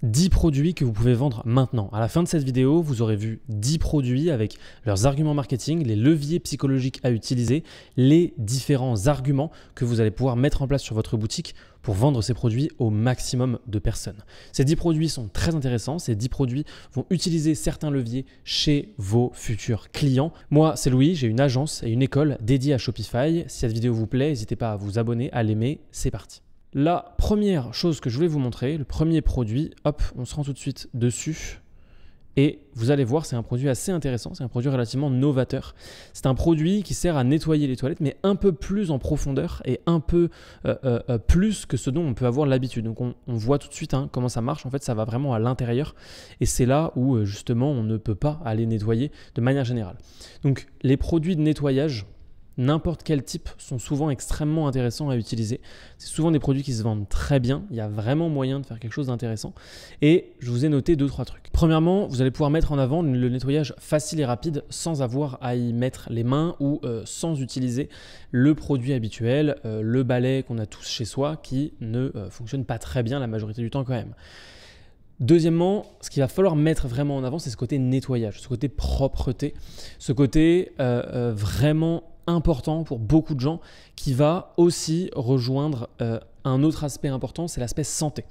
10 produits que vous pouvez vendre maintenant. À la fin de cette vidéo, vous aurez vu 10 produits avec leurs arguments marketing, les leviers psychologiques à utiliser, les différents arguments que vous allez pouvoir mettre en place sur votre boutique pour vendre ces produits au maximum de personnes. Ces 10 produits sont très intéressants. Ces 10 produits vont utiliser certains leviers chez vos futurs clients. Moi, c'est Louis, j'ai une agence et une école dédiée à Shopify. Si cette vidéo vous plaît, n'hésitez pas à vous abonner, à l'aimer. C'est parti. La première chose que je voulais vous montrer, le premier produit, hop, on se rend tout de suite dessus et vous allez voir, c'est un produit assez intéressant, c'est un produit relativement novateur. C'est un produit qui sert à nettoyer les toilettes, mais un peu plus en profondeur et un peu plus que ce dont on peut avoir l'habitude. Donc on voit tout de suite comment ça marche. En fait, ça va vraiment à l'intérieur et c'est là où justement on ne peut pas aller nettoyer de manière générale. Donc les produits de nettoyage, n'importe quel type, sont souvent extrêmement intéressants à utiliser. C'est souvent des produits qui se vendent très bien. Il y a vraiment moyen de faire quelque chose d'intéressant. Et je vous ai noté 2-3 trucs. Premièrement, vous allez pouvoir mettre en avant le nettoyage facile et rapide sans avoir à y mettre les mains ou sans utiliser le produit habituel, le balai qu'on a tous chez soi qui ne fonctionne pas très bien la majorité du temps quand même. Deuxièmement, ce qu'il va falloir mettre vraiment en avant, c'est ce côté nettoyage, ce côté propreté, ce côté vraiment important pour beaucoup de gens qui va aussi rejoindre un autre aspect important, c'est l'aspect santé.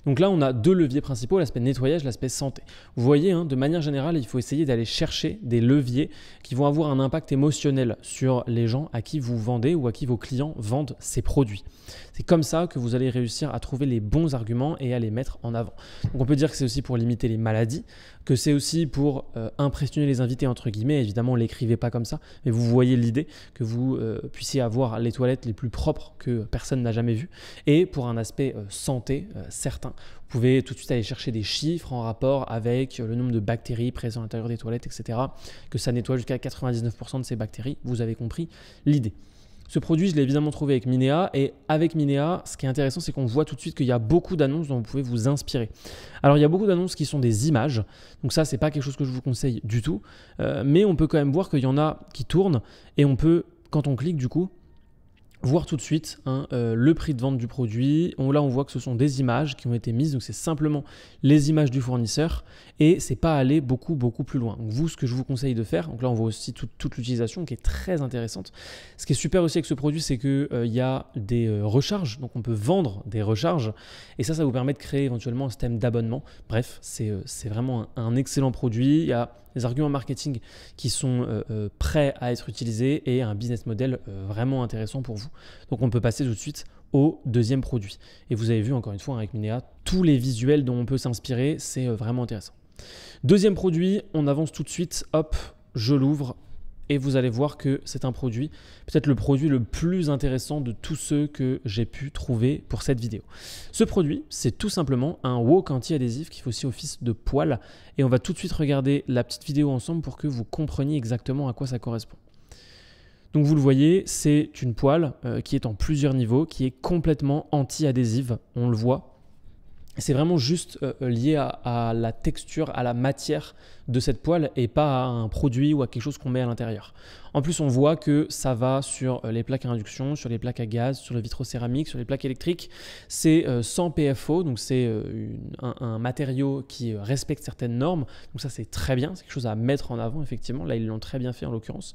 Donc là, on a 2 leviers principaux, l'aspect nettoyage, l'aspect santé. Vous voyez, de manière générale, il faut essayer d'aller chercher des leviers qui vont avoir un impact émotionnel sur les gens à qui vous vendez ou à qui vos clients vendent ces produits. C'est comme ça que vous allez réussir à trouver les bons arguments et à les mettre en avant. Donc on peut dire que c'est aussi pour limiter les maladies, que c'est aussi pour impressionner les invités entre guillemets. Évidemment, ne l'écrivez pas comme ça, mais vous voyez l'idée que vous puissiez avoir les toilettes les plus propres que personne n'a jamais vues. Et pour un aspect santé certain, vous pouvez tout de suite aller chercher des chiffres en rapport avec le nombre de bactéries présentes à l'intérieur des toilettes, etc. Que ça nettoie jusqu'à 99% de ces bactéries. Vous avez compris l'idée. Ce produit, je l'ai évidemment trouvé avec Minea et avec Minea, ce qui est intéressant, c'est qu'on voit tout de suite qu'il y a beaucoup d'annonces dont vous pouvez vous inspirer. Alors, il y a beaucoup d'annonces qui sont des images, donc ça, c'est pas quelque chose que je vous conseille du tout, mais on peut quand même voir qu'il y en a qui tournent et on peut, quand on clique du coup, voir tout de suite le prix de vente du produit. Là, on voit que ce sont des images qui ont été mises, donc c'est simplement les images du fournisseur et c'est pas aller beaucoup plus loin. Donc vous, ce que je vous conseille de faire, donc là on voit aussi toute l'utilisation qui est très intéressante. Ce qui est super aussi avec ce produit, c'est qu'il y a des recharges, donc on peut vendre des recharges et ça vous permet de créer éventuellement un système d'abonnement. Bref, c'est vraiment un excellent produit. Il y a des arguments marketing qui sont prêts à être utilisés et un business model vraiment intéressant pour vous. Donc on peut passer tout de suite au deuxième produit. Et vous avez vu encore une fois avec Minea, tous les visuels dont on peut s'inspirer, c'est vraiment intéressant. Deuxième produit, on avance tout de suite, hop, je l'ouvre et vous allez voir que c'est un produit, peut-être le produit le plus intéressant de tous ceux que j'ai pu trouver pour cette vidéo. Ce produit, c'est tout simplement un wok anti-adhésif qui fait aussi office de poêle et on va tout de suite regarder la petite vidéo ensemble pour que vous compreniez exactement à quoi ça correspond. Donc vous le voyez, c'est une poêle qui est en plusieurs niveaux, qui est complètement anti-adhésive, on le voit. C'est vraiment juste lié à la texture, à la matière de cette poêle et pas à un produit ou à quelque chose qu'on met à l'intérieur. En plus, on voit que ça va sur les plaques à induction, sur les plaques à gaz, sur le vitrocéramique, sur les plaques électriques. C'est sans PFO, donc c'est un matériau qui respecte certaines normes. Donc ça, c'est très bien, c'est quelque chose à mettre en avant, effectivement. Là, ils l'ont très bien fait en l'occurrence.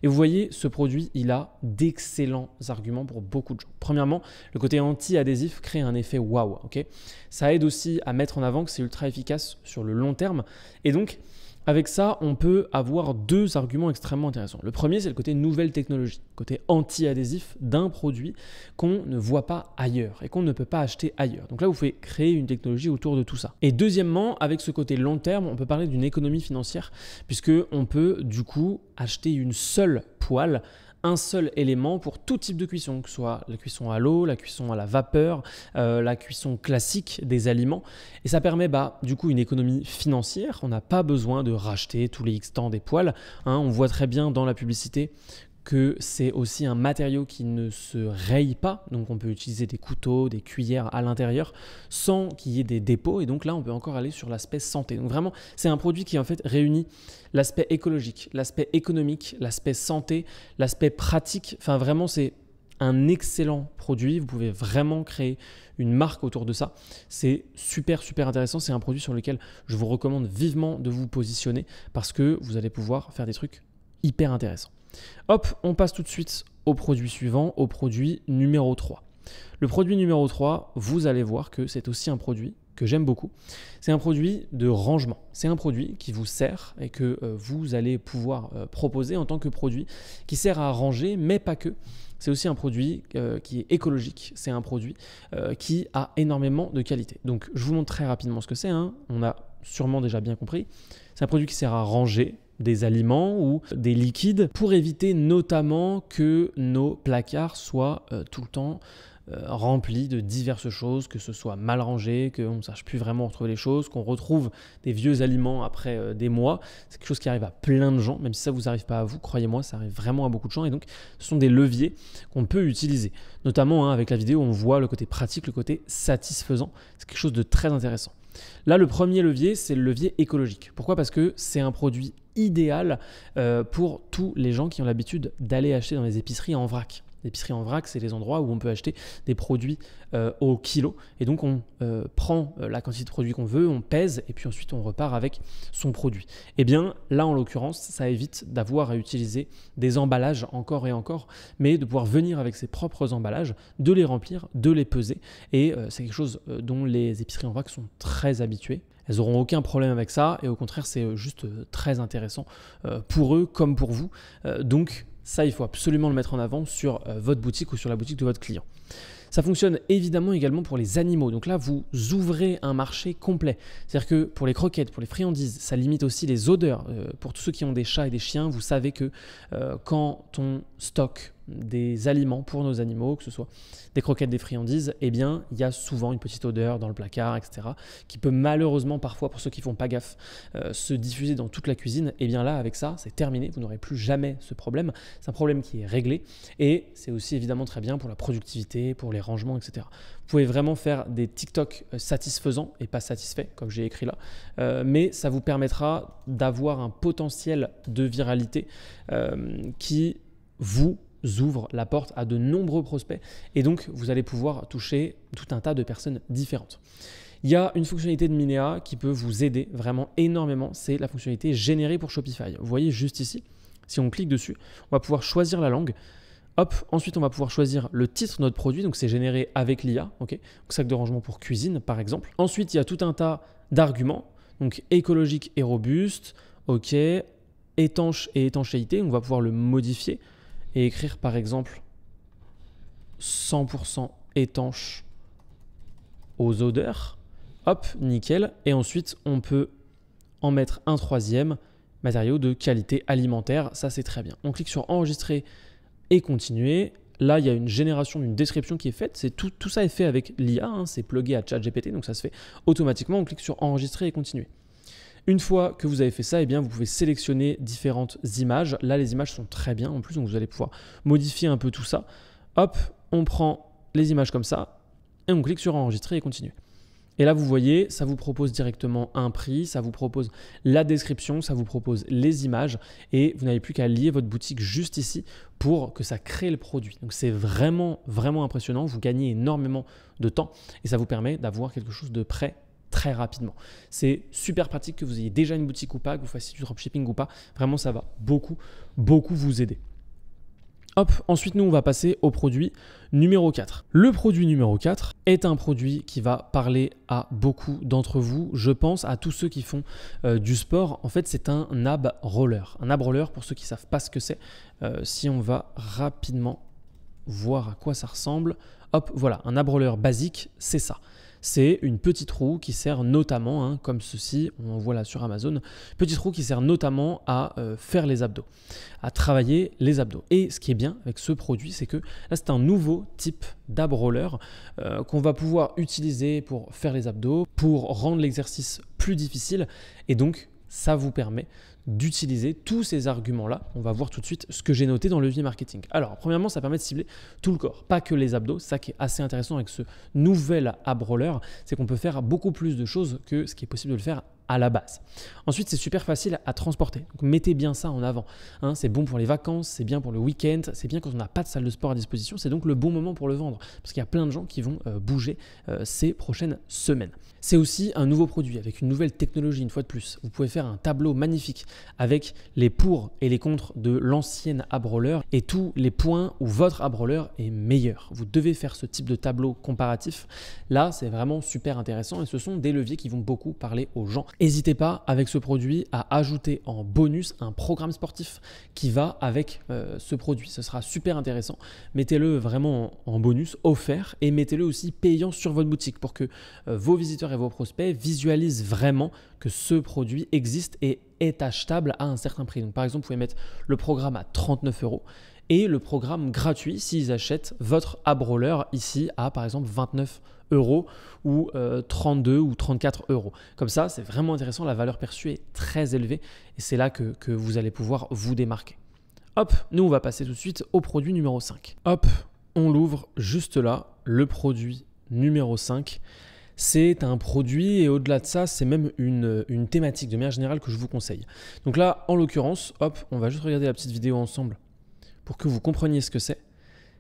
Et vous voyez, ce produit, il a d'excellents arguments pour beaucoup de gens. Premièrement, le côté anti-adhésif crée un effet waouh. Okay, ça aide aussi à mettre en avant que c'est ultra efficace sur le long terme. Et donc, avec ça, on peut avoir 2 arguments extrêmement intéressants. Le premier, c'est le côté nouvelle technologie, côté anti-adhésif d'un produit qu'on ne voit pas ailleurs et qu'on ne peut pas acheter ailleurs. Donc là, vous pouvez créer une technologie autour de tout ça. Et deuxièmement, avec ce côté long terme, on peut parler d'une économie financière puisqu'on peut du coup acheter une seule poêle, un seul élément pour tout type de cuisson, que ce soit la cuisson à l'eau, la cuisson à la vapeur, la cuisson classique des aliments. Et ça permet du coup une économie financière. On n'a pas besoin de racheter tous les X temps des poêles. On voit très bien dans la publicité que c'est aussi un matériau qui ne se raye pas, donc on peut utiliser des couteaux, des cuillères à l'intérieur sans qu'il y ait des dépôts, et donc là on peut encore aller sur l'aspect santé. Donc vraiment c'est un produit qui en fait réunit l'aspect écologique, l'aspect économique, l'aspect santé, l'aspect pratique, enfin vraiment c'est un excellent produit. Vous pouvez vraiment créer une marque autour de ça. C'est super, super intéressant. C'est un produit sur lequel je vous recommande vivement de vous positionner parce que vous allez pouvoir faire des trucs hyper intéressants. Hop, on passe tout de suite au produit suivant, au produit numéro 3. Le produit numéro 3, vous allez voir que c'est aussi un produit que j'aime beaucoup. C'est un produit de rangement. C'est un produit qui vous sert et que vous allez pouvoir proposer en tant que produit qui sert à ranger, mais pas que. C'est aussi un produit qui est écologique. C'est un produit qui a énormément de qualité. Donc, je vous montre très rapidement ce que c'est. On a sûrement déjà bien compris. C'est un produit qui sert à ranger des aliments ou des liquides pour éviter notamment que nos placards soient tout le temps remplis de diverses choses, que ce soit mal rangé, qu'on ne sache plus vraiment retrouver les choses, qu'on retrouve des vieux aliments après des mois. C'est quelque chose qui arrive à plein de gens, même si ça ne vous arrive pas à vous, croyez-moi, ça arrive vraiment à beaucoup de gens. Et donc, ce sont des leviers qu'on peut utiliser. Notamment avec la vidéo, on voit le côté pratique, le côté satisfaisant. C'est quelque chose de très intéressant. Là, le premier levier, c'est le levier écologique. Pourquoi ? Parce que c'est un produit idéal pour tous les gens qui ont l'habitude d'aller acheter dans les épiceries en vrac. Les épiceries en vrac, c'est les endroits où on peut acheter des produits au kilo. Et donc, on prend la quantité de produits qu'on veut, on pèse et puis ensuite, on repart avec son produit. Et bien, là, en l'occurrence, ça évite d'avoir à utiliser des emballages encore et encore, mais de pouvoir venir avec ses propres emballages, de les remplir, de les peser. Et c'est quelque chose dont les épiceries en vrac sont très habituées. Elles n'auront aucun problème avec ça et au contraire, c'est juste très intéressant pour eux comme pour vous. Donc, ça, il faut absolument le mettre en avant sur votre boutique ou sur la boutique de votre client. Ça fonctionne évidemment également pour les animaux. Donc là, vous ouvrez un marché complet. C'est-à-dire que pour les croquettes, pour les friandises, ça limite aussi les odeurs. Pour tous ceux qui ont des chats et des chiens, vous savez que quand on stocke des aliments pour nos animaux, que ce soit des croquettes, des friandises, eh bien, il y a souvent une petite odeur dans le placard, etc., qui peut malheureusement parfois, pour ceux qui ne font pas gaffe, se diffuser dans toute la cuisine. Et bien là, avec ça, c'est terminé. Vous n'aurez plus jamais ce problème. C'est un problème qui est réglé et c'est aussi évidemment très bien pour la productivité, pour les rangements, etc. Vous pouvez vraiment faire des TikTok satisfaisants et pas satisfaits, comme j'ai écrit là, mais ça vous permettra d'avoir un potentiel de viralité qui vous ouvre la porte à de nombreux prospects et donc vous allez pouvoir toucher tout un tas de personnes différentes. Il y a une fonctionnalité de Minea qui peut vous aider vraiment énormément, c'est la fonctionnalité générée pour Shopify. Vous voyez juste ici, si on clique dessus, on va pouvoir choisir la langue. Hop, ensuite on va pouvoir choisir le titre de notre produit, donc c'est généré avec l'IA, ok, sac de rangement pour cuisine par exemple. Ensuite il y a tout un tas d'arguments, donc écologique et robuste, ok, étanche et étanchéité, on va pouvoir le modifier et écrire par exemple 100% étanche aux odeurs. Hop, nickel. Et ensuite, on peut en mettre un troisième, matériaux de qualité alimentaire. Ça, c'est très bien. On clique sur enregistrer et continuer. Là, il y a une génération d'une description qui est faite. Tout ça est fait avec l'IA. C'est plugué à ChatGPT, donc ça se fait automatiquement. On clique sur enregistrer et continuer. Une fois que vous avez fait ça, eh bien, vous pouvez sélectionner différentes images. Là, les images sont très bien en plus, donc vous allez pouvoir modifier un peu tout ça. Hop, on prend les images comme ça et on clique sur enregistrer et continuer. Et là, vous voyez, ça vous propose directement un prix, ça vous propose la description, ça vous propose les images et vous n'avez plus qu'à lier votre boutique juste ici pour que ça crée le produit. Donc, c'est vraiment, vraiment impressionnant. Vous gagnez énormément de temps et ça vous permet d'avoir quelque chose de prêt très rapidement. C'est super pratique que vous ayez déjà une boutique ou pas, que vous fassiez du dropshipping ou pas. Vraiment, ça va beaucoup, beaucoup vous aider. Hop, ensuite, nous, on va passer au produit numéro 4. Le produit numéro 4 est un produit qui va parler à beaucoup d'entre vous. Je pense à tous ceux qui font du sport. En fait, c'est un ab roller. Un ab roller, pour ceux qui ne savent pas ce que c'est, si on va rapidement voir à quoi ça ressemble. Hop, voilà, un ab roller basique, c'est ça. C'est une petite roue qui sert notamment, comme ceci, on en voit là sur Amazon, petite roue qui sert notamment à faire les abdos, à travailler les abdos. Et ce qui est bien avec ce produit, c'est que là, c'est un nouveau type d'ab roller qu'on va pouvoir utiliser pour faire les abdos, pour rendre l'exercice plus difficile. Et donc, ça vous permet d'utiliser tous ces arguments-là. On va voir tout de suite ce que j'ai noté dans le levier marketing. Alors, premièrement, ça permet de cibler tout le corps, pas que les abdos. C'est ça qui est assez intéressant avec ce nouvel ab roller, c'est qu'on peut faire beaucoup plus de choses que ce qui est possible de le faire à la base. Ensuite, c'est super facile à transporter. Donc, mettez bien ça en avant. Hein, c'est bon pour les vacances, c'est bien pour le week-end, c'est bien quand on n'a pas de salle de sport à disposition. C'est donc le bon moment pour le vendre parce qu'il y a plein de gens qui vont bouger ces prochaines semaines. C'est aussi un nouveau produit avec une nouvelle technologie, une fois de plus. Vous pouvez faire un tableau magnifique avec les pour et les contre de l'ancienne ab roller et tous les points où votre ab roller est meilleur. Vous devez faire ce type de tableau comparatif. Là, c'est vraiment super intéressant et ce sont des leviers qui vont beaucoup parler aux gens. N'hésitez pas avec ce produit à ajouter en bonus un programme sportif qui va avec ce produit. Ce sera super intéressant. Mettez-le vraiment en bonus, offert, et mettez-le aussi payant sur votre boutique pour que vos visiteurs et vos prospects visualisent vraiment que ce produit existe et est achetable à un certain prix. Donc, par exemple, vous pouvez mettre le programme à 39 € et le programme gratuit s'ils achètent votre ab roller ici à par exemple 29 € ou 32 ou 34 €. Comme ça, c'est vraiment intéressant. La valeur perçue est très élevée et c'est là que vous allez pouvoir vous démarquer. Hop, nous on va passer tout de suite au produit numéro 5. Hop, on l'ouvre juste là, le produit numéro 5. C'est un produit et au-delà de ça, c'est même une thématique de manière générale que je vous conseille. Donc là, en l'occurrence, hop, on va juste regarder la petite vidéo ensemble pour que vous compreniez ce que c'est.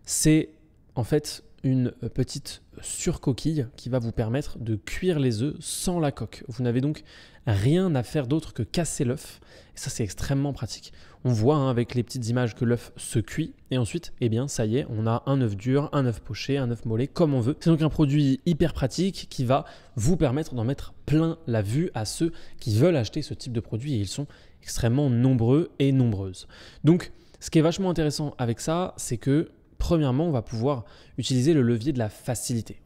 C'est en fait une petite surcoquille qui va vous permettre de cuire les œufs sans la coque. Vous n'avez donc rien à faire d'autre que casser l'œuf. Et ça, c'est extrêmement pratique. On voit avec les petites images que l'œuf se cuit et ensuite, eh bien, ça y est, on a un œuf dur, un œuf poché, un œuf mollet, comme on veut. C'est donc un produit hyper pratique qui va vous permettre d'en mettre plein la vue à ceux qui veulent acheter ce type de produit et ils sont extrêmement nombreux et nombreuses. Donc, ce qui est vachement intéressant avec ça, c'est que premièrement, on va pouvoir utiliser le levier de la facilité,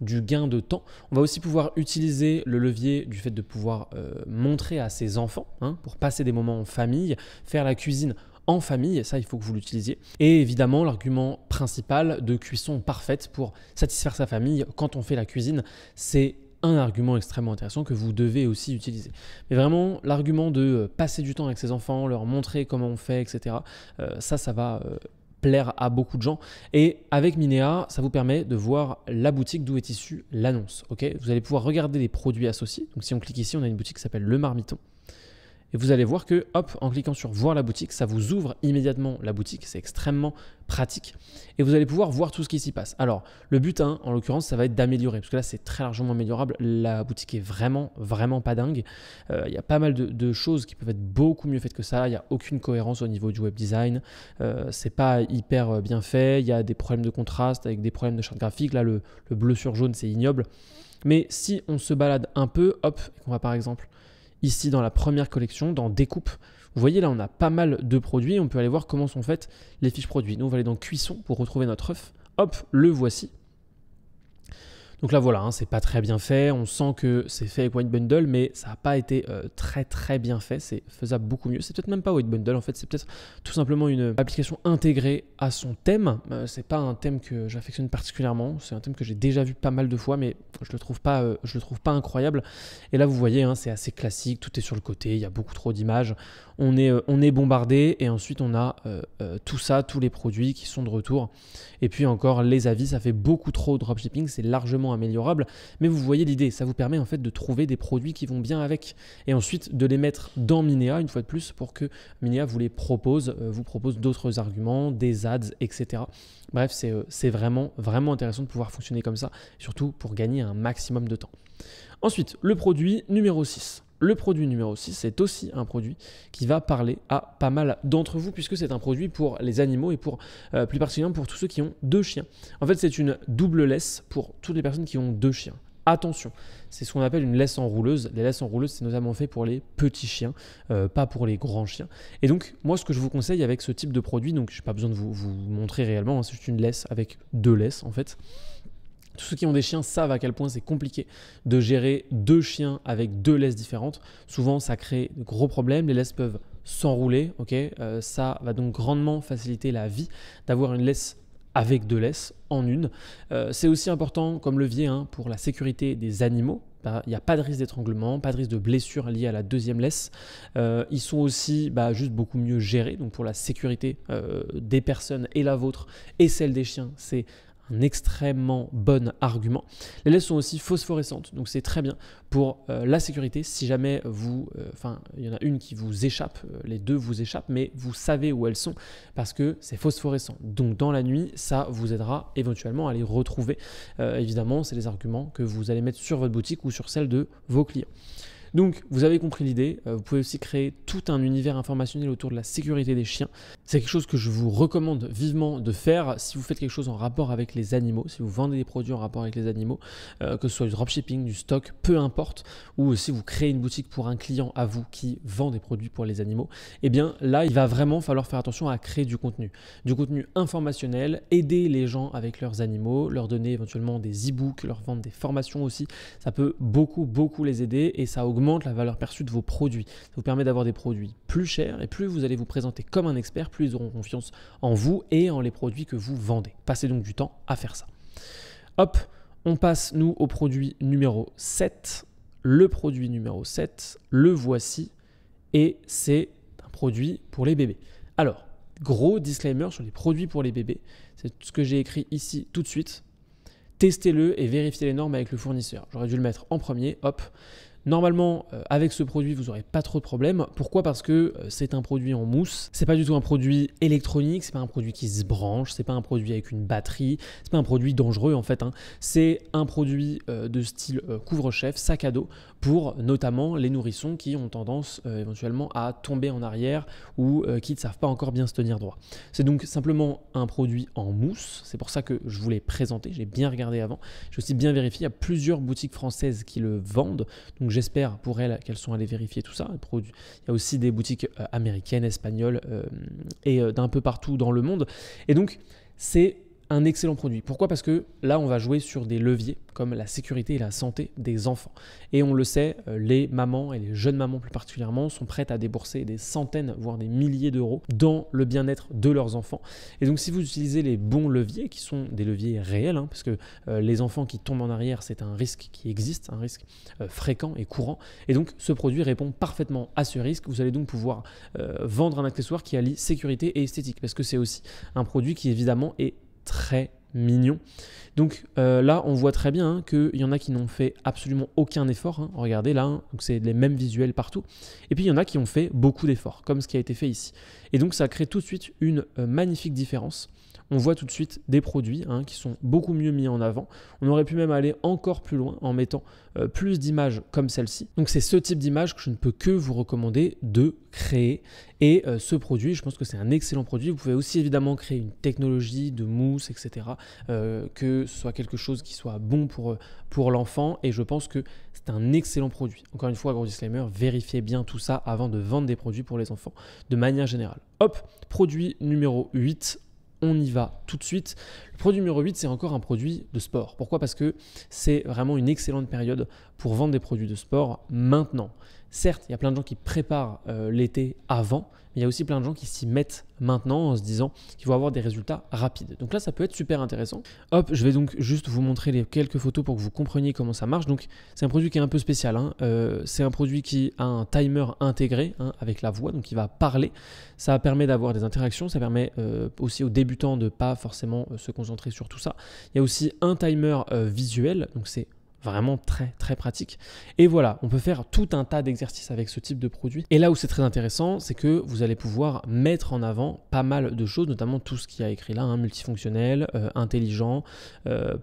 du gain de temps. On va aussi pouvoir utiliser le levier du fait de pouvoir montrer à ses enfants pour passer des moments en famille, faire la cuisine en famille, ça il faut que vous l'utilisiez. Et évidemment, l'argument principal de cuisson parfaite pour satisfaire sa famille quand on fait la cuisine, c'est un argument extrêmement intéressant que vous devez aussi utiliser. Mais vraiment, l'argument de passer du temps avec ses enfants, leur montrer comment on fait, etc., ça va plaire à beaucoup de gens. Et avec Minea, ça vous permet de voir la boutique d'où est issue l'annonce. Vous allez pouvoir regarder les produits associés. Donc si on clique ici, on a une boutique qui s'appelle Le Marmiton. Et vous allez voir que, hop, en cliquant sur voir la boutique, ça vous ouvre immédiatement la boutique. C'est extrêmement pratique. Et vous allez pouvoir voir tout ce qui s'y passe. Alors, le but, en l'occurrence, ça va être d'améliorer. Parce que là, c'est très largement améliorable. La boutique est vraiment, vraiment pas dingue. Il y a pas mal de choses qui peuvent être beaucoup mieux faites que ça. Il n'y a aucune cohérence au niveau du web design. C'est pas hyper bien fait. Il y a des problèmes de contraste avec des problèmes de charte graphique. Là, le bleu sur jaune, c'est ignoble. Mais si on se balade un peu, hop, et qu'on va par exemple ici dans la première collection, dans découpe, vous voyez là on a pas mal de produits, on peut aller voir comment sont faites les fiches produits. Nous on va aller dans cuisson pour retrouver notre œuf, hop, le voici. Donc là voilà, c'est pas très bien fait, on sent que c'est fait avec White Bundle, mais ça n'a pas été très bien fait, c'est faisable beaucoup mieux. C'est peut-être même pas White Bundle, en fait c'est peut-être tout simplement une application intégrée à son thème. C'est pas un thème que j'affectionne particulièrement, c'est un thème que j'ai déjà vu pas mal de fois, mais je le trouve pas incroyable. Et là vous voyez, c'est assez classique, tout est sur le côté, il y a beaucoup trop d'images. On est bombardé et ensuite on a tout ça, tous les produits qui sont de retour. Et puis encore les avis, ça fait beaucoup trop de dropshipping, c'est largement améliorable. Mais vous voyez l'idée, ça vous permet en fait de trouver des produits qui vont bien avec et ensuite de les mettre dans Minea une fois de plus pour que Minea vous propose d'autres arguments, des ads, etc. Bref, c'est vraiment intéressant de pouvoir fonctionner comme ça, surtout pour gagner un maximum de temps. Ensuite, le produit numéro 6. Le produit numéro 6, c'est aussi un produit qui va parler à pas mal d'entre vous puisque c'est un produit pour les animaux et pour plus particulièrement pour tous ceux qui ont 2 chiens. En fait, c'est une double laisse pour toutes les personnes qui ont 2 chiens. Attention, c'est ce qu'on appelle une laisse enrouleuse. Les laisses enrouleuses, c'est notamment fait pour les petits chiens, pas pour les grands chiens. Et donc, moi, ce que je vous conseille avec ce type de produit, donc je n'ai pas besoin de vous montrer réellement, c'est juste une laisse avec 2 laisses en fait. Tous ceux qui ont des chiens savent à quel point c'est compliqué de gérer 2 chiens avec 2 laisses différentes. Souvent, ça crée de gros problèmes. Les laisses peuvent s'enrouler. Ça va donc grandement faciliter la vie d'avoir une laisse avec 2 laisses en une. C'est aussi important comme levier pour la sécurité des animaux. Il n'y a pas de risque d'étranglement, pas de risque de blessure liée à la 2e laisse. Ils sont aussi juste beaucoup mieux gérés. Donc pour la sécurité des personnes et la vôtre et celle des chiens, c'est un extrêmement bon argument. Les LED sont aussi phosphorescentes, donc c'est très bien pour la sécurité. Si jamais il y en a une qui vous échappe, les deux vous échappent, mais vous savez où elles sont parce que c'est phosphorescent. Donc dans la nuit, ça vous aidera éventuellement à les retrouver. Évidemment, c'est les arguments que vous allez mettre sur votre boutique ou sur celle de vos clients. Donc, vous avez compris l'idée. Vous pouvez aussi créer tout un univers informationnel autour de la sécurité des chiens. C'est quelque chose que je vous recommande vivement de faire si vous faites quelque chose en rapport avec les animaux, si vous vendez des produits en rapport avec les animaux, que ce soit du dropshipping, du stock, peu importe, ou si vous créez une boutique pour un client à vous qui vend des produits pour les animaux, eh bien là, il va vraiment falloir faire attention à créer du contenu informationnel, aider les gens avec leurs animaux, leur donner éventuellement des e-books, leur vendre des formations aussi. Ça peut beaucoup les aider et ça augmente la valeur perçue de vos produits. Ça vous permet d'avoir des produits plus chers et plus vous allez vous présenter comme un expert, plus ils auront confiance en vous et en les produits que vous vendez. Passez donc du temps à faire ça. Hop, on passe nous au produit numéro 7. Le produit numéro 7, le voici et c'est un produit pour les bébés. Alors, gros disclaimer sur les produits pour les bébés, c'est ce que j'ai écrit ici tout de suite. Testez-le et vérifiez les normes avec le fournisseur. J'aurais dû le mettre en premier, hop. Normalement, avec ce produit, vous n'aurez pas trop de problèmes. Pourquoi ? Parce que c'est un produit en mousse. C'est pas du tout un produit électronique. C'est pas un produit qui se branche. C'est pas un produit avec une batterie. C'est pas un produit dangereux en fait. C'est un produit de style couvre-chef, sac à dos, pour notamment les nourrissons qui ont tendance éventuellement à tomber en arrière ou qui ne savent pas encore bien se tenir droit. C'est donc simplement un produit en mousse. C'est pour ça que je vous l'ai présenté. J'ai bien regardé avant. J'ai aussi bien vérifié. Il y a plusieurs boutiques françaises qui le vendent. Donc j'espère pour elles qu'elles sont allées vérifier tout ça. Il y a aussi des boutiques américaines, espagnoles et d'un peu partout dans le monde. Et donc c'est un excellent produit. Pourquoi ? Parce que là, on va jouer sur des leviers comme la sécurité et la santé des enfants. Et on le sait, les mamans et les jeunes mamans plus particulièrement sont prêtes à débourser des centaines, voire des milliers d'euros dans le bien-être de leurs enfants. Et donc, si vous utilisez les bons leviers, qui sont des leviers réels, parce que les enfants qui tombent en arrière, c'est un risque qui existe, un risque fréquent et courant. Et donc, ce produit répond parfaitement à ce risque. Vous allez donc pouvoir vendre un accessoire qui allie sécurité et esthétique, parce que c'est aussi un produit qui, évidemment, est très mignon. Donc là, on voit très bien qu'il y en a qui n'ont fait absolument aucun effort. Regardez là, donc c'est les mêmes visuels partout. Et puis il y en a qui ont fait beaucoup d'efforts, comme ce qui a été fait ici. Et donc ça crée tout de suite une magnifique différence. On voit tout de suite des produits qui sont beaucoup mieux mis en avant. On aurait pu même aller encore plus loin en mettant plus d'images comme celle-ci. Donc c'est ce type d'image que je ne peux que vous recommander de créer. Et ce produit, je pense que c'est un excellent produit. Vous pouvez aussi évidemment créer une technologie de mousse, etc. Que ce soit quelque chose qui soit bon pour l'enfant. Et je pense que c'est un excellent produit. Encore une fois, gros disclaimer, vérifiez bien tout ça avant de vendre des produits pour les enfants de manière générale. Hop, produit numéro 8. On y va tout de suite. Le produit numéro 8, c'est encore un produit de sport. Pourquoi ? Parce que c'est vraiment une excellente période pour vendre des produits de sport maintenant. Certes, il y a plein de gens qui préparent l'été avant, mais il y a aussi plein de gens qui s'y mettent maintenant en se disant qu'ils vont avoir des résultats rapides. Donc là, ça peut être super intéressant. Hop, je vais donc juste vous montrer les quelques photos pour que vous compreniez comment ça marche. Donc, c'est un produit qui est un peu spécial. C'est un produit qui a un timer intégré avec la voix, donc il va parler. Ça permet d'avoir des interactions. Ça permet aussi aux débutants de ne pas forcément se concentrer sur tout ça. Il y a aussi un timer visuel, donc c'est vraiment très très pratique. Et voilà, on peut faire tout un tas d'exercices avec ce type de produit. Et là où c'est très intéressant, c'est que vous allez pouvoir mettre en avant pas mal de choses, notamment tout ce qu'il y a écrit là, multifonctionnel, intelligent,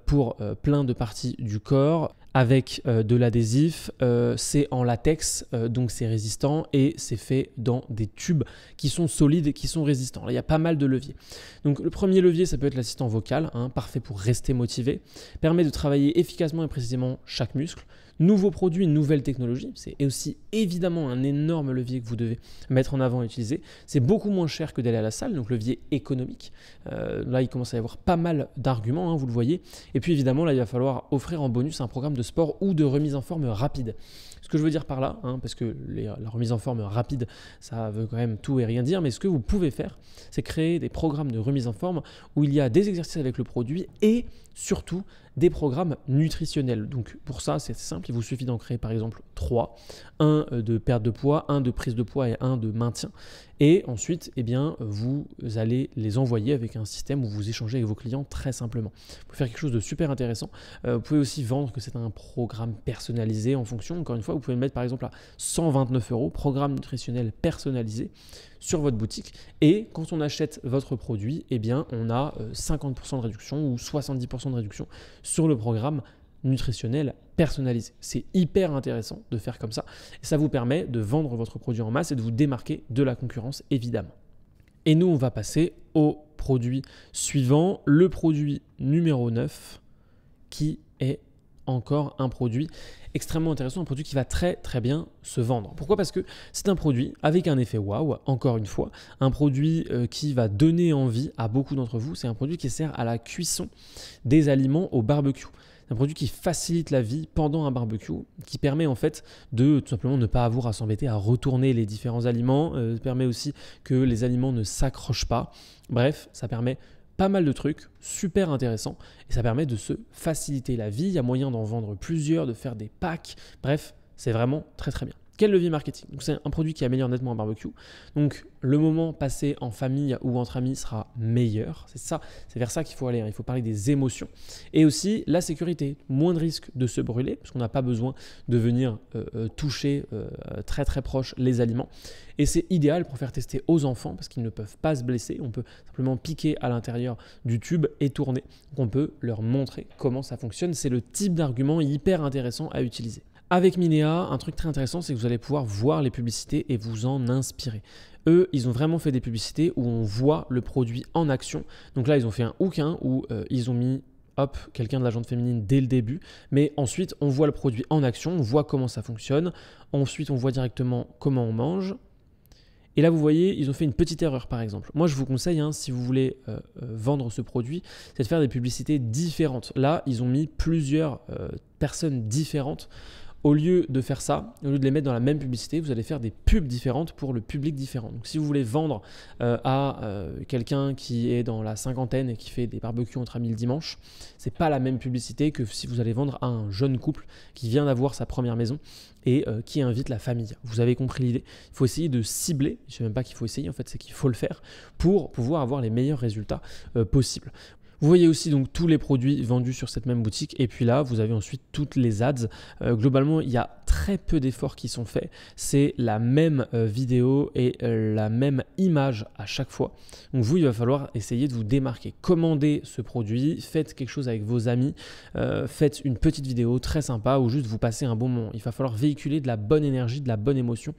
pour plein de parties du corps, avec de l'adhésif. C'est en latex, donc c'est résistant et c'est fait dans des tubes qui sont solides et qui sont résistants. Là, il y a pas mal de leviers. Donc le premier levier, ça peut être l'assistant vocal, parfait pour rester motivé, permet de travailler efficacement et précisément chaque muscle. Nouveau produit, nouvelle technologie, c'est aussi évidemment un énorme levier que vous devez mettre en avant et utiliser. C'est beaucoup moins cher que d'aller à la salle, donc levier économique. Là, il commence à y avoir pas mal d'arguments, vous le voyez. Et puis évidemment, là, il va falloir offrir en bonus un programme de sport ou de remise en forme rapide. Ce que je veux dire par là, parce que la remise en forme rapide, ça veut quand même tout et rien dire, mais ce que vous pouvez faire, c'est créer des programmes de remise en forme où il y a des exercices avec le produit et surtout des programmes nutritionnels. Donc pour ça, c'est simple. simple, il vous suffit d'en créer par exemple 3, un de perte de poids, un de prise de poids et un de maintien. Et ensuite, eh bien, vous allez les envoyer avec un système où vous échangez avec vos clients très simplement. Vous pouvez faire quelque chose de super intéressant. Vous pouvez aussi vendre que c'est un programme personnalisé en fonction. Encore une fois, vous pouvez le mettre par exemple à 129 €, programme nutritionnel personnalisé sur votre boutique. Et quand on achète votre produit, eh bien, on a 50% de réduction ou 70% de réduction sur le programme nutritionnel personnalisé. C'est hyper intéressant de faire comme ça et ça vous permet de vendre votre produit en masse et de vous démarquer de la concurrence évidemment. Et nous, on va passer au produit suivant, le produit numéro 9 qui est encore un produit extrêmement intéressant, un produit qui va très très bien se vendre. Pourquoi? Parce que c'est un produit avec un effet waouh, encore une fois, un produit qui va donner envie à beaucoup d'entre vous. C'est un produit qui sert à la cuisson des aliments au barbecue. C'est un produit qui facilite la vie pendant un barbecue, qui permet en fait de tout simplement ne pas avoir à s'embêter à retourner les différents aliments, permet aussi que les aliments ne s'accrochent pas. Bref, ça permet pas mal de trucs super intéressants et ça permet de se faciliter la vie. Il y a moyen d'en vendre plusieurs, de faire des packs. Bref, c'est vraiment très très bien. Quel levier marketing? Donc, c'est un produit qui améliore nettement un barbecue. Donc, le moment passé en famille ou entre amis sera meilleur. C'est ça, c'est vers ça qu'il faut aller. Il faut parler des émotions. Et aussi la sécurité. Moins de risque de se brûler parce qu'on n'a pas besoin de venir toucher très très proche les aliments. Et c'est idéal pour faire tester aux enfants parce qu'ils ne peuvent pas se blesser. On peut simplement piquer à l'intérieur du tube et tourner. Donc, on peut leur montrer comment ça fonctionne. C'est le type d'argument hyper intéressant à utiliser. Avec Minea, un truc très intéressant, c'est que vous allez pouvoir voir les publicités et vous en inspirer. Eux, ils ont vraiment fait des publicités où on voit le produit en action. Donc là, ils ont fait un hook où ils ont mis quelqu'un de la jante féminine dès le début. Mais ensuite, on voit le produit en action, on voit comment ça fonctionne. Ensuite, on voit directement comment on mange. Et là, vous voyez, ils ont fait une petite erreur, par exemple. Moi, je vous conseille, si vous voulez vendre ce produit, c'est de faire des publicités différentes. Là, ils ont mis plusieurs personnes différentes. Au lieu de faire ça, au lieu de les mettre dans la même publicité, vous allez faire des pubs différentes pour le public différent. Donc, si vous voulez vendre à quelqu'un qui est dans la cinquantaine et qui fait des barbecues entre amis le dimanche, c'est pas la même publicité que si vous allez vendre à un jeune couple qui vient d'avoir sa première maison et qui invite la famille. Vous avez compris l'idée. Il faut essayer de cibler, je ne sais même pas qu'il faut essayer, en fait, c'est qu'il faut le faire pour pouvoir avoir les meilleurs résultats possibles. Vous voyez aussi donc tous les produits vendus sur cette même boutique et puis là vous avez ensuite toutes les ads. Globalement il y a très peu d'efforts qui sont faits, c'est la même vidéo et la même image à chaque fois. Donc vous, il va falloir essayer de vous démarquer. Commandez ce produit, faites quelque chose avec vos amis, faites une petite vidéo très sympa ou juste vous passez un bon moment. Il va falloir véhiculer de la bonne énergie, de la bonne émotion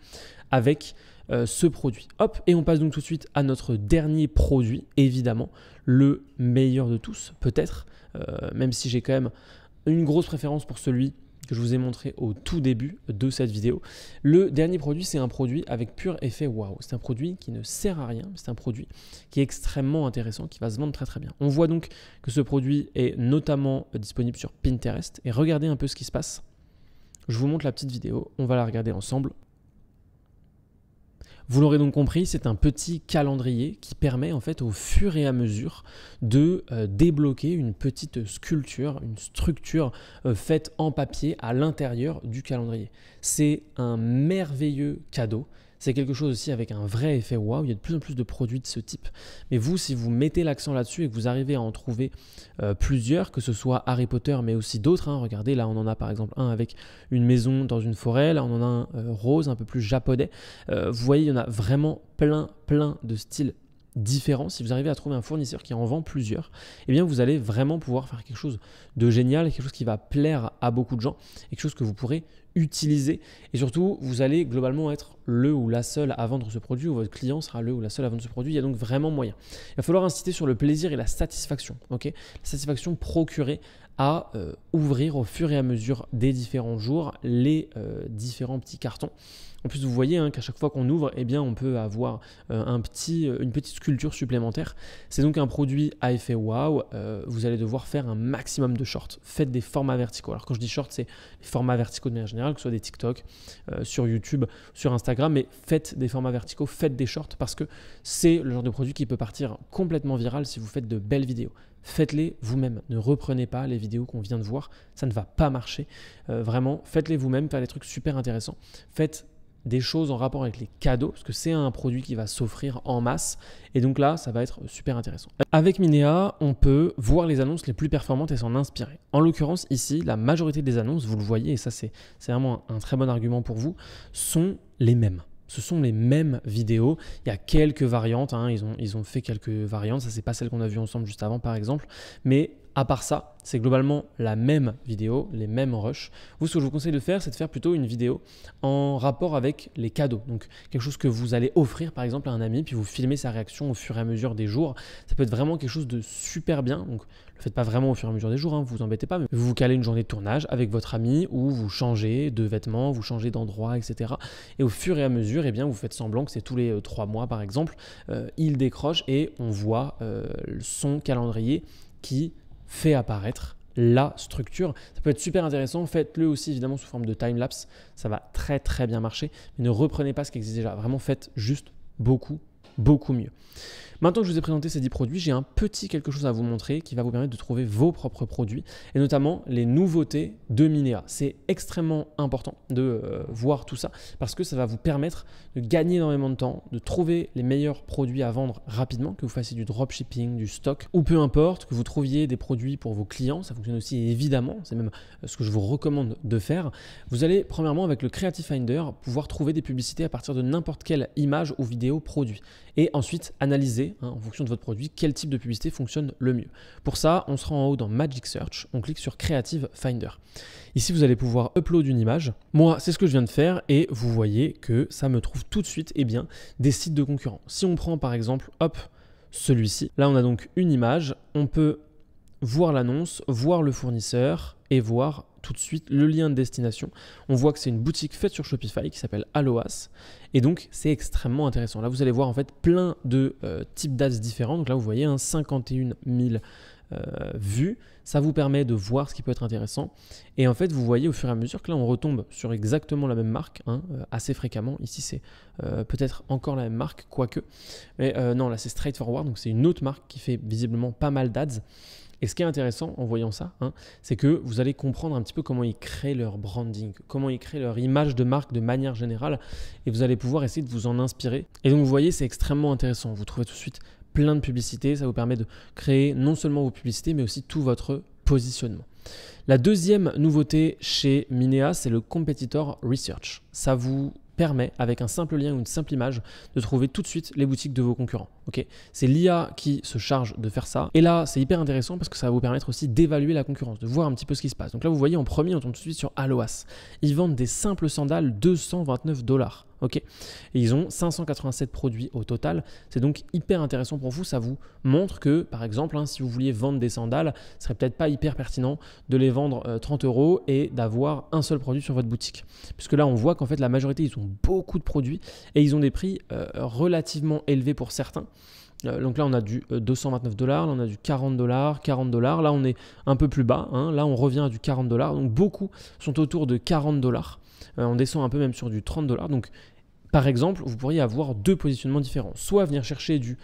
avec ce produit. Hop, et on passe donc tout de suite à notre dernier produit, évidemment, le meilleur de tous, peut-être, même si j'ai quand même une grosse préférence pour celui que je vous ai montré au tout début de cette vidéo. Le dernier produit, c'est un produit avec pur effet waouh. C'est un produit qui ne sert à rien, c'est un produit qui est extrêmement intéressant, qui va se vendre très très bien. On voit donc que ce produit est notamment disponible sur Pinterest et regardez un peu ce qui se passe. Je vous montre la petite vidéo, on va la regarder ensemble. Vous l'aurez donc compris, c'est un petit calendrier qui permet en fait au fur et à mesure de débloquer une petite sculpture, une structure faite en papier à l'intérieur du calendrier. C'est un merveilleux cadeau. C'est quelque chose aussi avec un vrai effet waouh. Il y a de plus en plus de produits de ce type. Mais vous, si vous mettez l'accent là-dessus et que vous arrivez à en trouver plusieurs, que ce soit Harry Potter, mais aussi d'autres. Regardez, là, on en a par exemple un avec une maison dans une forêt. Là, on en a un rose, un peu plus japonais. Vous voyez, il y en a vraiment plein de styles différents. Si vous arrivez à trouver un fournisseur qui en vend plusieurs, eh bien vous allez vraiment pouvoir faire quelque chose de génial, quelque chose qui va plaire à beaucoup de gens, quelque chose que vous pourrez utiliser et surtout vous allez globalement être le ou la seule à vendre ce produit ou votre client sera le ou la seule à vendre ce produit. Il y a donc vraiment moyen. Il va falloir insister sur le plaisir et la satisfaction. La satisfaction procurée à ouvrir au fur et à mesure des différents jours les différents petits cartons. En plus, vous voyez qu'à chaque fois qu'on ouvre, eh bien, on peut avoir une petite sculpture supplémentaire. C'est donc un produit à effet waouh. Vous allez devoir faire un maximum de shorts. Faites des formats verticaux. Alors quand je dis shorts, c'est les formats verticaux de manière générale, que ce soit des TikTok, sur YouTube, sur Instagram, mais faites des formats verticaux, faites des shorts parce que c'est le genre de produit qui peut partir complètement viral si vous faites de belles vidéos. faites-les vous-même. Ne reprenez pas les vidéos qu'on vient de voir, ça ne va pas marcher. Vraiment, faites-les vous-même, faites des trucs super intéressants. Faites des choses en rapport avec les cadeaux, parce que c'est un produit qui va s'offrir en masse, et donc là, ça va être super intéressant. Avec Minea, on peut voir les annonces les plus performantes et s'en inspirer. En l'occurrence, ici, la majorité des annonces, vous le voyez, et ça c'est vraiment un très bon argument pour vous, sont les mêmes. Ce sont les mêmes vidéos. Il y a quelques variantes, hein. Ils ont fait quelques variantes. Ça, c'est pas celle qu'on a vue ensemble juste avant, par exemple. Mais à part ça, c'est globalement la même vidéo, les mêmes rushs. Vous, ce que je vous conseille de faire, c'est de faire plutôt une vidéo en rapport avec les cadeaux. Donc, quelque chose que vous allez offrir, par exemple, à un ami, puis vous filmez sa réaction au fur et à mesure des jours. Ça peut être vraiment quelque chose de super bien. Donc, ne le faites pas vraiment au fur et à mesure des jours, hein, vous embêtez pas, mais vous vous calez une journée de tournage avec votre ami où vous changez de vêtements, vous changez d'endroit, etc. Et au fur et à mesure, eh bien, vous faites semblant que c'est tous les 3 mois, par exemple, il décroche et on voit son calendrier qui fait apparaître la structure. Ça peut être super intéressant. Faites-le aussi évidemment sous forme de time-lapse. Ça va très très bien marcher. Mais ne reprenez pas ce qui existe déjà. Vraiment, faites juste beaucoup mieux. Maintenant que je vous ai présenté ces 10 produits, j'ai un petit quelque chose à vous montrer qui va vous permettre de trouver vos propres produits et notamment les nouveautés de Minea. C'est extrêmement important de voir tout ça parce que ça va vous permettre de gagner énormément de temps, de trouver les meilleurs produits à vendre rapidement, que vous fassiez du dropshipping, du stock ou peu importe, que vous trouviez des produits pour vos clients. Ça fonctionne aussi évidemment, c'est même ce que je vous recommande de faire. Vous allez premièrement avec le Creative Finder pouvoir trouver des publicités à partir de n'importe quelle image ou vidéo produit et ensuite analyser en fonction de votre produit, quel type de publicité fonctionne le mieux. Pour ça, on se rend en haut dans Magic Search, on clique sur Creative Finder. Ici, vous allez pouvoir upload une image. Moi, c'est ce que je viens de faire et vous voyez que ça me trouve tout de suite des sites de concurrents. Si on prend par exemple, hop, celui-ci, là on a donc une image, on peut voir l'annonce, voir le fournisseur et voir tout de suite le lien de destination. On voit que c'est une boutique faite sur Shopify qui s'appelle Aloas et donc c'est extrêmement intéressant. Là, vous allez voir en fait plein de types d'ads différents. Donc là, vous voyez 51 000 vues. Ça vous permet de voir ce qui peut être intéressant. Et en fait, vous voyez au fur et à mesure que là, on retombe sur exactement la même marque assez fréquemment. Ici, c'est peut-être encore la même marque, quoique. Mais non, là, c'est Straightforward. Donc, c'est une autre marque qui fait visiblement pas mal d'ads. Et ce qui est intéressant en voyant ça, c'est que vous allez comprendre un petit peu comment ils créent leur branding, comment ils créent leur image de marque de manière générale et vous allez pouvoir essayer de vous en inspirer. Et donc vous voyez, c'est extrêmement intéressant. Vous trouvez tout de suite plein de publicités. Ça vous permet de créer non seulement vos publicités, mais aussi tout votre positionnement. La deuxième nouveauté chez Minea, c'est le Competitor Research. Ça vous permet, avec un simple lien ou une simple image, de trouver tout de suite les boutiques de vos concurrents. Okay, c'est l'IA qui se charge de faire ça. Et là, c'est hyper intéressant parce que ça va vous permettre aussi d'évaluer la concurrence, de voir un petit peu ce qui se passe. Donc là, vous voyez, en premier, on tombe tout de suite sur Aloas. Ils vendent des simples sandales $229. Okay, et ils ont 587 produits au total. C'est donc hyper intéressant pour vous. Ça vous montre que, par exemple, si vous vouliez vendre des sandales, ce serait peut-être pas hyper pertinent de les vendre 30 € et d'avoir un seul produit sur votre boutique. Puisque là, on voit qu'en fait, la majorité, ils ont beaucoup de produits et ils ont des prix relativement élevés pour certains. Donc là, on a du $229, là on a du $40, $40. Là, on est un peu plus bas. Là, on revient à du $40. Donc beaucoup sont autour de $40. On descend un peu même sur du $30. Donc, par exemple, vous pourriez avoir deux positionnements différents. Soit venir chercher du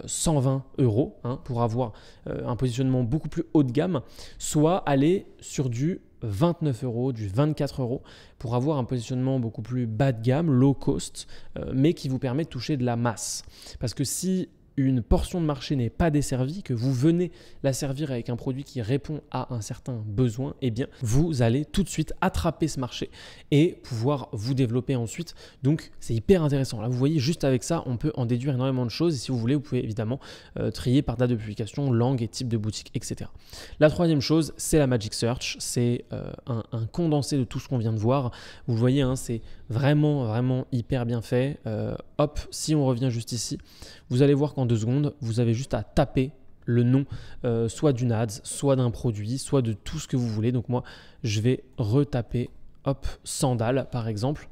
120 € pour avoir un positionnement beaucoup plus haut de gamme, soit aller sur du 29 €, du 24 € pour avoir un positionnement beaucoup plus bas de gamme, low cost, mais qui vous permet de toucher de la masse. Parce que si une portion de marché n'est pas desservie, que vous venez la servir avec un produit qui répond à un certain besoin, eh bien, vous allez tout de suite attraper ce marché et pouvoir vous développer ensuite. Donc, c'est hyper intéressant. Là, vous voyez, juste avec ça, on peut en déduire énormément de choses. Et si vous voulez, vous pouvez évidemment trier par date de publication, langue et type de boutique, etc. La troisième chose, c'est la Magic Search. C'est un condensé de tout ce qu'on vient de voir. Vous voyez, c'est vraiment hyper bien fait. Hop, si on revient juste ici, vous allez voir qu'en 2 secondes, vous avez juste à taper le nom soit d'une ads, soit d'un produit, soit de tout ce que vous voulez. Donc moi, je vais retaper hop, sandales par exemple.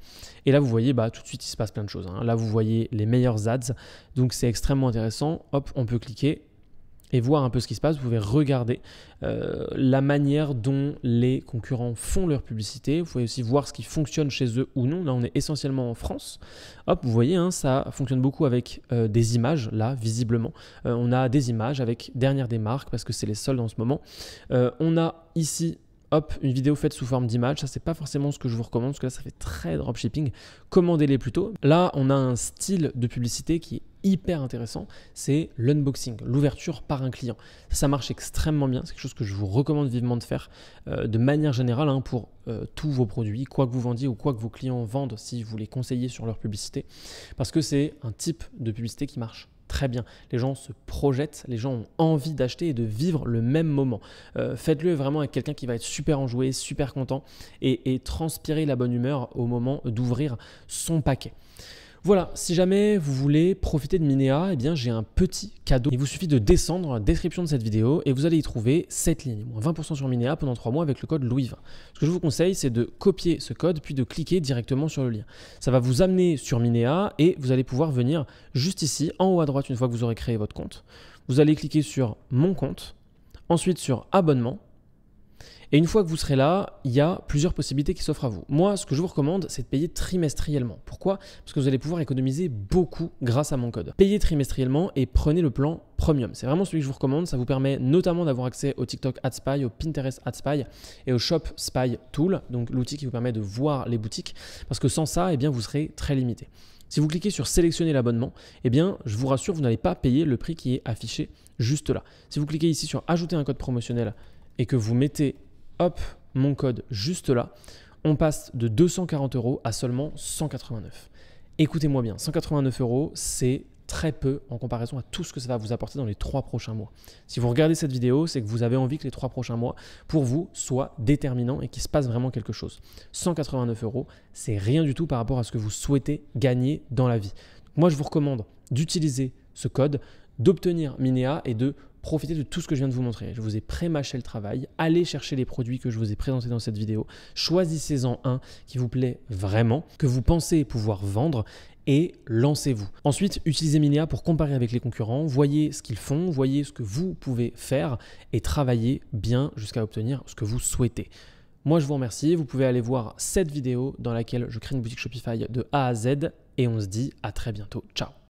Et là, vous voyez, tout de suite, il se passe plein de choses. Là, vous voyez les meilleurs ads. Donc, c'est extrêmement intéressant. Hop, on peut cliquer. et voir un peu ce qui se passe. Vous pouvez regarder la manière dont les concurrents font leur publicité. Vous pouvez aussi voir ce qui fonctionne chez eux ou non. Là, on est essentiellement en France. Hop, vous voyez, hein, ça fonctionne beaucoup avec des images, là, visiblement. On a des images avec dernière des marques parce que c'est les soldes en ce moment. On a ici... Hop, une vidéo faite sous forme d'image, ça c'est pas forcément ce que je vous recommande parce que là ça fait très dropshipping, commandez-les plutôt. Là on a un style de publicité qui est hyper intéressant, c'est l'unboxing, l'ouverture par un client. Ça marche extrêmement bien, c'est quelque chose que je vous recommande vivement de faire de manière générale hein, pour tous vos produits, quoi que vous vendiez ou quoi que vos clients vendent si vous les conseillez sur leur publicité, parce que c'est un type de publicité qui marche très bien. Les gens se projettent, les gens ont envie d'acheter et de vivre le même moment. Faites-le vraiment avec quelqu'un qui va être super enjoué, super content et transpirer la bonne humeur au moment d'ouvrir son paquet. Voilà, si jamais vous voulez profiter de Minea, eh bien j'ai un petit cadeau. Il vous suffit de descendre dans la description de cette vidéo et vous allez y trouver cette ligne, moins 20% sur Minea pendant 3 mois avec le code Louis20. Ce que je vous conseille, c'est de copier ce code puis de cliquer directement sur le lien. Ça va vous amener sur Minea et vous allez pouvoir venir juste ici, en haut à droite, une fois que vous aurez créé votre compte. Vous allez cliquer sur Mon compte, ensuite sur Abonnement. Et une fois que vous serez là, il y a plusieurs possibilités qui s'offrent à vous. Moi, ce que je vous recommande, c'est de payer trimestriellement. Pourquoi? Parce que vous allez pouvoir économiser beaucoup grâce à mon code. Payez trimestriellement et prenez le plan Premium. C'est vraiment celui que je vous recommande. Ça vous permet notamment d'avoir accès au TikTok AdSpy, au Pinterest AdSpy et au Shop Spy Tool, donc l'outil qui vous permet de voir les boutiques. Parce que sans ça, eh bien, vous serez très limité. Si vous cliquez sur sélectionner l'abonnement, eh bien, je vous rassure, vous n'allez pas payer le prix qui est affiché juste là. Si vous cliquez ici sur ajouter un code promotionnel et que vous mettez hop, mon code juste là, on passe de 240 € à seulement 189. Écoutez-moi bien, 189 €, c'est très peu en comparaison à tout ce que ça va vous apporter dans les 3 prochains mois. Si vous regardez cette vidéo, c'est que vous avez envie que les 3 prochains mois, pour vous, soient déterminants et qu'il se passe vraiment quelque chose. 189 €, c'est rien du tout par rapport à ce que vous souhaitez gagner dans la vie. Donc moi, je vous recommande d'utiliser ce code, d'obtenir Minea et de profitez de tout ce que je viens de vous montrer. Je vous ai pré-mâché le travail. Allez chercher les produits que je vous ai présentés dans cette vidéo. Choisissez-en un qui vous plaît vraiment, que vous pensez pouvoir vendre et lancez-vous. Ensuite, utilisez Minea pour comparer avec les concurrents. Voyez ce qu'ils font, voyez ce que vous pouvez faire et travaillez bien jusqu'à obtenir ce que vous souhaitez. Moi, je vous remercie. Vous pouvez aller voir cette vidéo dans laquelle je crée une boutique Shopify de A à Z et on se dit à très bientôt. Ciao.